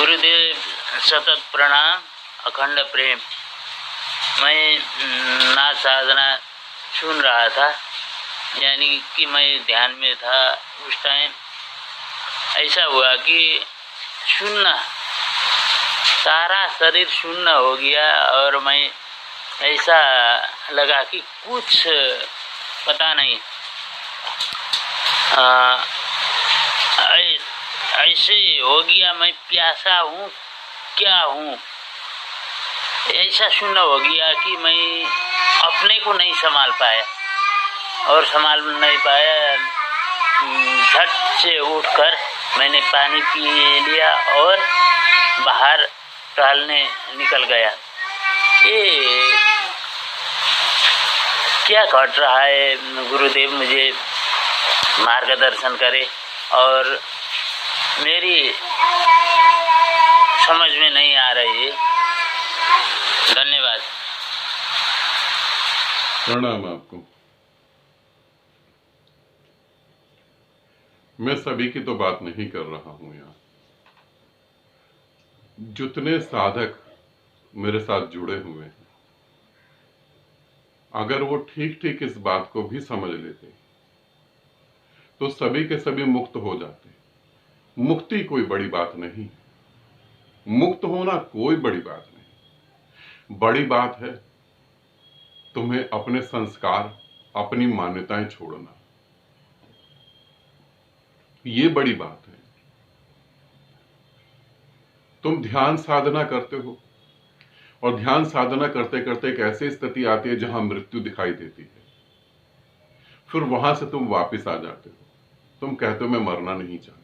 गुरुदेव सतत प्रणाम, अखंड प्रेम। मैं नाथ साधना सुन रहा था, यानी कि मैं ध्यान में था। उस टाइम ऐसा हुआ कि शून्य, सारा शरीर शून्य हो गया और मैं ऐसा लगा कि कुछ पता नहीं। ऐसे हो गया, मैं प्यासा हूँ क्या हूँ, ऐसा शून्य हो गया कि मैं अपने को नहीं संभाल पाया और संभाल नहीं पाया। झट से उठकर मैंने पानी पी लिया और बाहर टहलने निकल गया। ये क्या घट रहा है गुरुदेव, मुझे मार्गदर्शन करे। और मेरी समझ में नहीं आ रही है। धन्यवाद। प्रणाम आपको। मैं सभी की तो बात नहीं कर रहा हूं। यहाँ जितने साधक मेरे साथ जुड़े हुए हैं, अगर वो ठीक ठीक इस बात को भी समझ लेते तो सभी के सभी मुक्त हो जाते। मुक्ति कोई बड़ी बात नहीं, मुक्त होना कोई बड़ी बात नहीं। बड़ी बात है तुम्हें अपने संस्कार, अपनी मान्यताएं छोड़ना। ये बड़ी बात है। तुम ध्यान साधना करते हो और ध्यान साधना करते करते एक ऐसी स्थिति आती है जहां मृत्यु दिखाई देती है। फिर वहां से तुम वापस आ जाते हो। तुम कहते हो मैं मरना नहीं चाहता।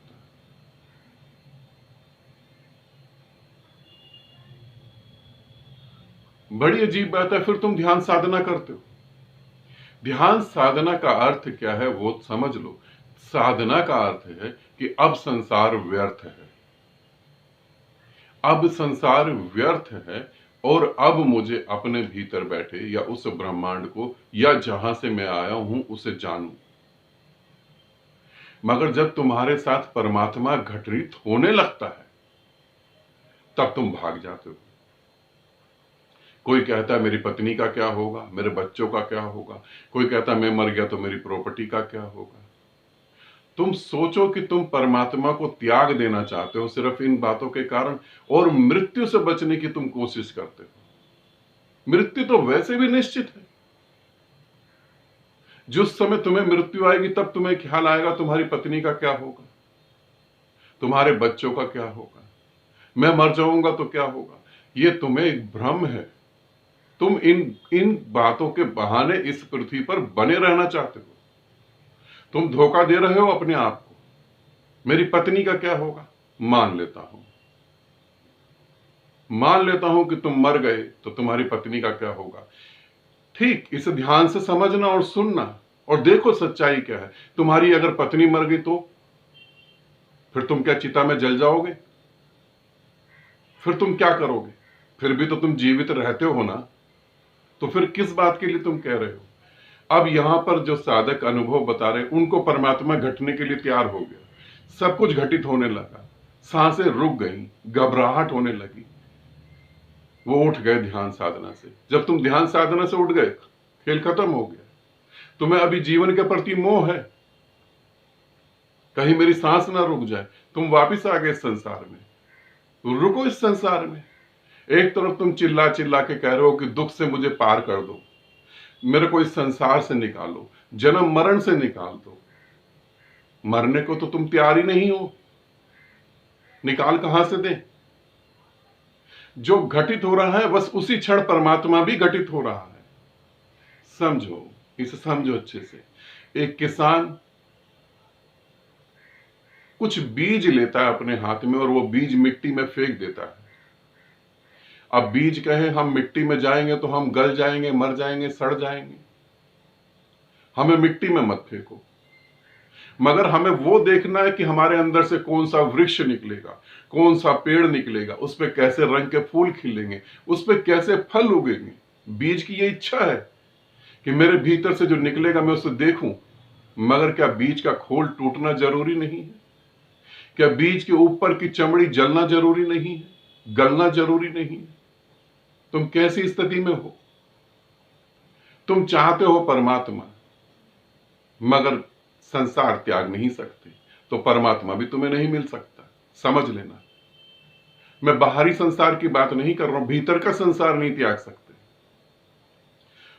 बड़ी अजीब बात है। फिर तुम ध्यान साधना करते हो। ध्यान साधना का अर्थ क्या है वो समझ लो। साधना का अर्थ है कि अब संसार व्यर्थ है, अब संसार व्यर्थ है और अब मुझे अपने भीतर बैठे या उस ब्रह्मांड को या जहां से मैं आया हूं उसे जानूं। मगर जब तुम्हारे साथ परमात्मा घटित होने लगता है तब तुम भाग जाते हो। कोई कहता है मेरी पत्नी का क्या होगा, मेरे बच्चों का क्या होगा। कोई कहता है मैं मर गया तो मेरी प्रॉपर्टी का क्या होगा। तुम सोचो कि तुम परमात्मा को त्याग देना चाहते हो सिर्फ इन बातों के कारण, और मृत्यु से बचने की तुम कोशिश करते हो। मृत्यु तो वैसे भी निश्चित है। जिस समय तुम्हें मृत्यु आएगी तब तुम्हें ख्याल आएगा तुम्हारी पत्नी का क्या होगा, तुम्हारे बच्चों का क्या होगा, मैं मर जाऊंगा तो क्या होगा। ये तुम्हें एक भ्रम है। तुम इन बातों के बहाने इस पृथ्वी पर बने रहना चाहते हो। तुम धोखा दे रहे हो अपने आप को। मेरी पत्नी का क्या होगा, मान लेता हूं कि तुम मर गए तो तुम्हारी पत्नी का क्या होगा। ठीक, इसे ध्यान से समझना और सुनना और देखो सच्चाई क्या है। तुम्हारी अगर पत्नी मर गई तो फिर तुम क्या चिता में जल जाओगे? फिर तुम क्या करोगे? फिर भी तो तुम जीवित रहते हो ना, तो फिर किस बात के लिए तुम कह रहे हो? अब यहां पर जो साधक अनुभव बता रहे उनको परमात्मा घटने के लिए तैयार हो गया। सब कुछ घटित होने लगा, सांसें रुक गई, घबराहट होने लगी। वो उठ गए ध्यान साधना से। जब तुम ध्यान साधना से उठ गए, खेल खत्म हो गया। तुम्हें अभी जीवन के प्रति मोह है, कहीं मेरी सांस ना रुक जाए। तुम वापिस आ गए इस संसार में। रुको इस संसार में। एक तरफ तुम चिल्ला चिल्ला के कह रहे हो कि दुख से मुझे पार कर दो, मेरे को इस संसार से निकालो, जन्म मरण से निकाल दो। मरने को तो तुम तैयार ही नहीं हो, निकाल कहां से दें? जो घटित हो रहा है बस उसी क्षण परमात्मा भी घटित हो रहा है। समझो, इसे समझो अच्छे से। एक किसान कुछ बीज लेता है अपने हाथ में और वो बीज मिट्टी में फेंक देता है। अब बीज कहे हम मिट्टी में जाएंगे तो हम गल जाएंगे, मर जाएंगे, सड़ जाएंगे। हमें मिट्टी में मत फेंको, मगर हमें वो देखना है कि हमारे अंदर से कौन सा वृक्ष निकलेगा, कौन सा पेड़ निकलेगा, उस पे कैसे रंग के फूल खिलेंगे, उस पे कैसे फल उगेंगे। बीज की ये इच्छा है कि मेरे भीतर से जो निकलेगा मैं उसे देखूं। मगर क्या बीज का खोल टूटना जरूरी नहीं है? क्या बीज के ऊपर की चमड़ी जलना जरूरी नहीं है, गलना जरूरी नहीं है? तुम कैसी स्थिति में हो? तुम चाहते हो परमात्मा, मगर संसार त्याग नहीं सकते, तो परमात्मा भी तुम्हें नहीं मिल सकता। समझ लेना, मैं बाहरी संसार की बात नहीं कर रहा हूं, भीतर का संसार नहीं त्याग सकते।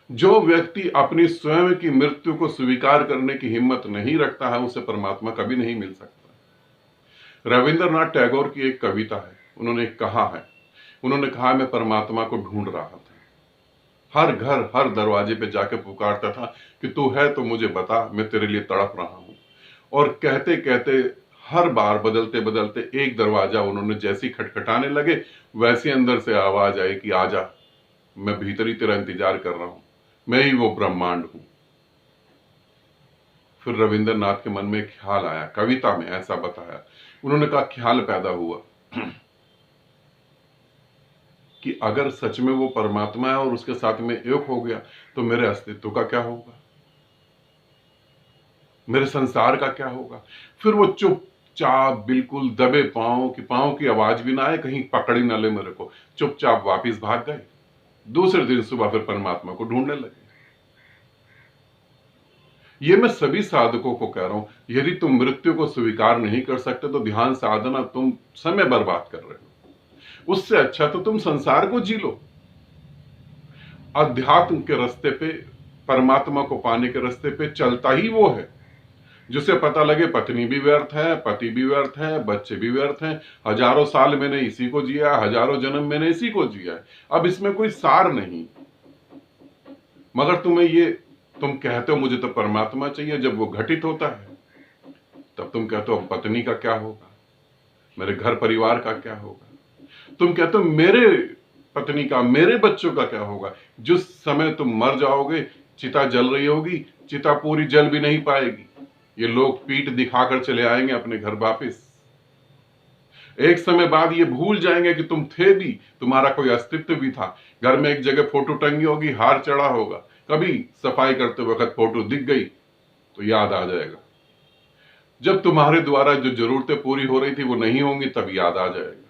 जो व्यक्ति अपनी स्वयं की मृत्यु को स्वीकार करने की हिम्मत नहीं रखता है, उसे परमात्मा कभी नहीं मिल सकता। रविंद्रनाथ टैगोर की एक कविता है, उन्होंने कहा मैं परमात्मा को ढूंढ रहा था, हर घर हर दरवाजे पे जाके पुकारता था कि तू है तो मुझे बता, मैं तेरे लिए तड़प रहा हूं। और कहते कहते हर बार बदलते बदलते एक दरवाजा उन्होंने जैसी खटखटाने लगे, वैसे अंदर से आवाज आई कि आजा, मैं भीतर ही तेरा इंतजार कर रहा हूं, मैं ही वो ब्रह्मांड हूं। फिर रविंद्रनाथ के मन में एक ख्याल आया, कविता में ऐसा बताया, उन्होंने कहा ख्याल पैदा हुआ कि अगर सच में वो परमात्मा है और उसके साथ में एक हो गया, तो मेरे अस्तित्व का क्या होगा, मेरे संसार का क्या होगा। फिर वो चुपचाप बिल्कुल दबे पांव की आवाज भी ना आए, कहीं पकड़ ही ना ले मेरे को, चुपचाप वापिस भाग गए। दूसरे दिन सुबह फिर परमात्मा को ढूंढने लगे। ये मैं सभी साधकों को कह रहा हूं, यदि तुम मृत्यु को स्वीकार नहीं कर सकते तो ध्यान साधना तुम समय बर्बाद कर रहे हो। उससे अच्छा तो तुम संसार को जी लो। अध्यात्म के रास्ते पे, परमात्मा को पाने के रास्ते पे चलता ही वो है जिसे पता लगे पत्नी भी व्यर्थ है, पति भी व्यर्थ है, बच्चे भी व्यर्थ हैं, हजारों साल मैंने इसी को जिया, हजारों जन्म मैंने इसी को जिया है, अब इसमें कोई सार नहीं। मगर तुम कहते हो मुझे तो परमात्मा चाहिए, जब वो घटित होता है तब तुम कहते हो पत्नी का क्या होगा, मेरे घर परिवार का क्या होगा, तुम कहते हो मेरे पत्नी का, मेरे बच्चों का क्या होगा। जिस समय तुम मर जाओगे, चिता जल रही होगी, चिता पूरी जल भी नहीं पाएगी, ये लोग पीठ दिखाकर चले आएंगे अपने घर वापिस। एक समय बाद ये भूल जाएंगे कि तुम थे भी, तुम्हारा कोई अस्तित्व भी था। घर में एक जगह फोटो टंगी होगी, हार चढ़ा होगा, कभी सफाई करते वक्त फोटो दिख गई तो याद आ जाएगा। जब तुम्हारे द्वारा जो जरूरतें पूरी हो रही थी वो नहीं होंगी, तब याद आ जाएगा।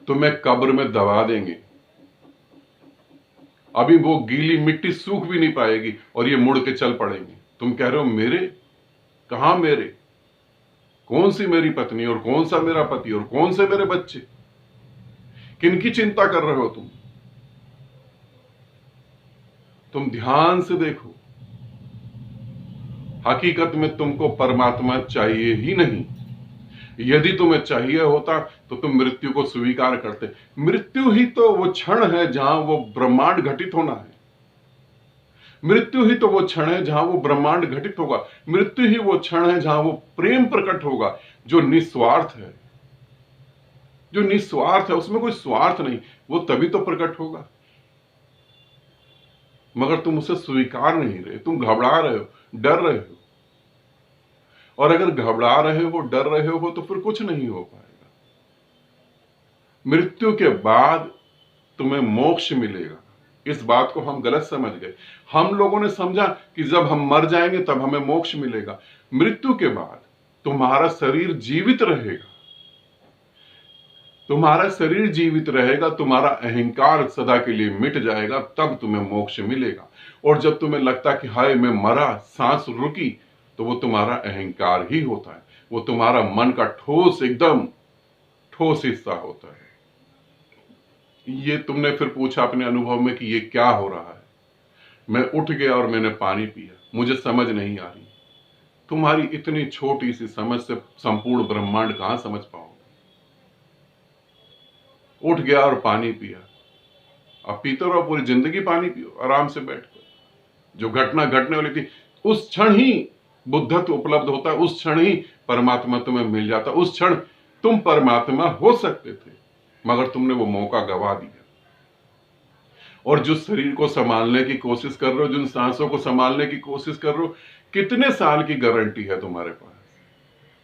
तुम्हें कब्र में दबा देंगे, अभी वो गीली मिट्टी सूख भी नहीं पाएगी और ये मुड़ के चल पड़ेंगे। तुम कह रहे हो मेरे, कहां मेरे, कौन सी मेरी पत्नी और कौन सा मेरा पति और कौन से मेरे बच्चे, किनकी चिंता कर रहे हो तुम ध्यान से देखो, हकीकत में तुमको परमात्मा चाहिए ही नहीं। यदि तुम्हें चाहिए होता तो तुम मृत्यु को स्वीकार करते। मृत्यु ही तो वो क्षण है जहां वो ब्रह्मांड घटित होना है, मृत्यु ही तो वो क्षण है जहां वो ब्रह्मांड घटित होगा, मृत्यु ही वो क्षण है जहां वो प्रेम प्रकट होगा जो निस्वार्थ है। जो निस्वार्थ है, उसमें कोई स्वार्थ नहीं, वो तभी तो प्रकट होगा। मगर तुम उसे स्वीकार नहीं रहे, तुम घबरा रहे हो, डर रहे हो। और अगर घबरा रहे हो, डर रहे हो तो फिर कुछ नहीं हो पाएगा। मृत्यु के बाद तुम्हें मोक्ष मिलेगा, इस बात को हम गलत समझ गए। हम लोगों ने समझा कि जब हम मर जाएंगे तब हमें मोक्ष मिलेगा। मृत्यु के बाद तुम्हारा शरीर जीवित रहेगा, तुम्हारा शरीर जीवित रहेगा, तुम्हारा अहंकार सदा के लिए मिट जाएगा, तब तुम्हें मोक्ष मिलेगा। और जब तुम्हें लगता कि हाय मैं मरा, सांस रुकी, तो वो तुम्हारा अहंकार ही होता है, वो तुम्हारा मन का ठोस, एकदम ठोस हिस्सा होता है। ये तुमने फिर पूछा अपने अनुभव में कि ये क्या हो रहा है। मैं उठ गया और मैंने पानी पिया, मुझे समझ नहीं आ रही। तुम्हारी इतनी छोटी सी समझ से संपूर्ण ब्रह्मांड कहां समझ पाओगे। उठ गया और पानी पिया, अब पीते रहो, पूरी जिंदगी पानी पियो आराम से बैठकर। जो घटना घटने वाली थी उस क्षण ही बुद्धत्व उपलब्ध होता है, उस क्षण ही परमात्मा तुम्हें मिल जाता। उस क्षण तुम परमात्मा हो सकते थे, मगर तुमने वो मौका गवा दिया। और जो शरीर को संभालने की कोशिश कर रहे हो, जिन सांसों को संभालने की कोशिश कर रहे हो, कितने साल की गारंटी है तुम्हारे पास,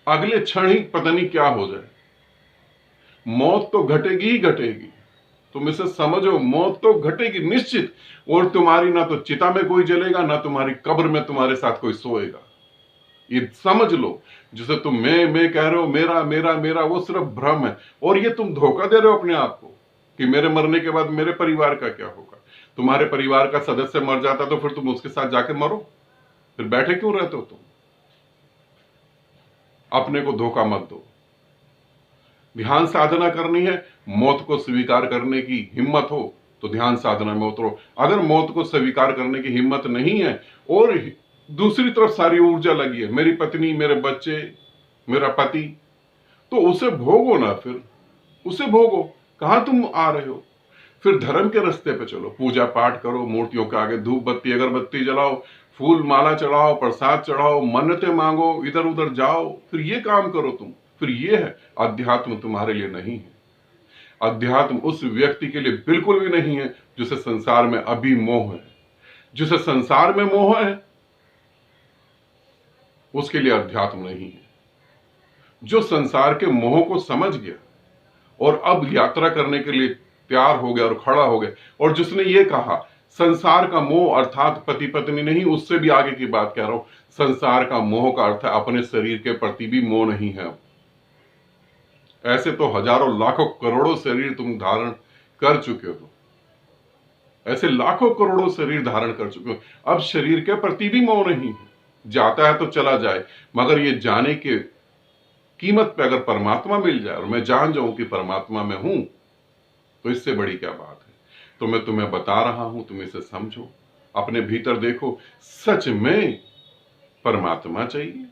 अगले क्षण ही पता नहीं क्या हो जाए। मौत तो घटेगी ही घटेगी, तुम इसे समझो, मौत तो घटेगी निश्चित। और तुम्हारी ना तो चिता में कोई जलेगा, ना तुम्हारी कब्र में तुम्हारे साथ कोई सोएगा। ये समझ लो, जिसे तुम मैं कह रहे हो, मेरा मेरा मेरा, वो सिर्फ भ्रम है। और ये तुम धोखा दे रहे हो अपने आप को कि मेरे मरने के बाद मेरे परिवार का क्या होगा। तुम्हारे परिवार का सदस्य मर जाता तो फिर तुम उसके साथ जाके मरो, फिर बैठे क्यों रहते हो तुम। अपने को धोखा मत दो। ध्यान साधना करनी है, मौत को स्वीकार करने की हिम्मत हो तो ध्यान साधना में उतरो। अगर मौत को स्वीकार करने की हिम्मत नहीं है और दूसरी तरफ सारी ऊर्जा लगी है, मेरी पत्नी, मेरे बच्चे, मेरा पति, तो उसे भोगो ना, फिर उसे भोगो। कहां तुम आ रहे हो। फिर धर्म के रास्ते पे चलो, पूजा पाठ करो, मूर्तियों के आगे धूप बत्ती अगरबत्ती जलाओ, फूल माला चढ़ाओ, प्रसाद चढ़ाओ, मन्नतें मांगो, इधर उधर जाओ, फिर ये काम करो तुम। फिर ये है अध्यात्म, तुम्हारे लिए नहीं है। अध्यात्म उस व्यक्ति के लिए बिल्कुल भी नहीं है जिसे संसार में अभी मोह है। जिसे संसार में मोह है उसके लिए अध्यात्म नहीं है। जो संसार के मोह को समझ गया और अब यात्रा करने के लिए तैयार हो गया और खड़ा हो गया, और जिसने ये कहा संसार का मोह अर्थात पति पत्नी नहीं, उससे भी आगे की बात कह रहा हूं, संसार का मोह का अर्थ है अपने शरीर के प्रति भी मोह नहीं है। ऐसे तो हजारों लाखों करोड़ों शरीर तुम धारण कर चुके हो, ऐसे लाखों करोड़ों शरीर धारण कर चुके हो, अब शरीर के प्रति भी मोह नहीं है। जाता है तो चला जाए, मगर ये जाने के कीमत पे अगर परमात्मा मिल जाए और मैं जान जाऊं कि परमात्मा में हूं, तो इससे बड़ी क्या बात है। तो मैं तुम्हें बता रहा हूं, तुम इसे समझो, अपने भीतर देखो, सच में परमात्मा चाहिए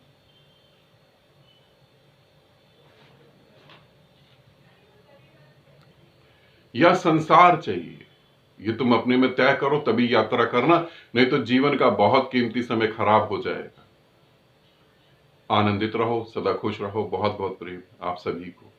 या संसार चाहिए, ये तुम अपने में तय करो, तभी यात्रा करना, नहीं तो जीवन का बहुत कीमती समय खराब हो जाएगा। आनंदित रहो, सदा खुश रहो। बहुत बहुत प्रेम आप सभी को।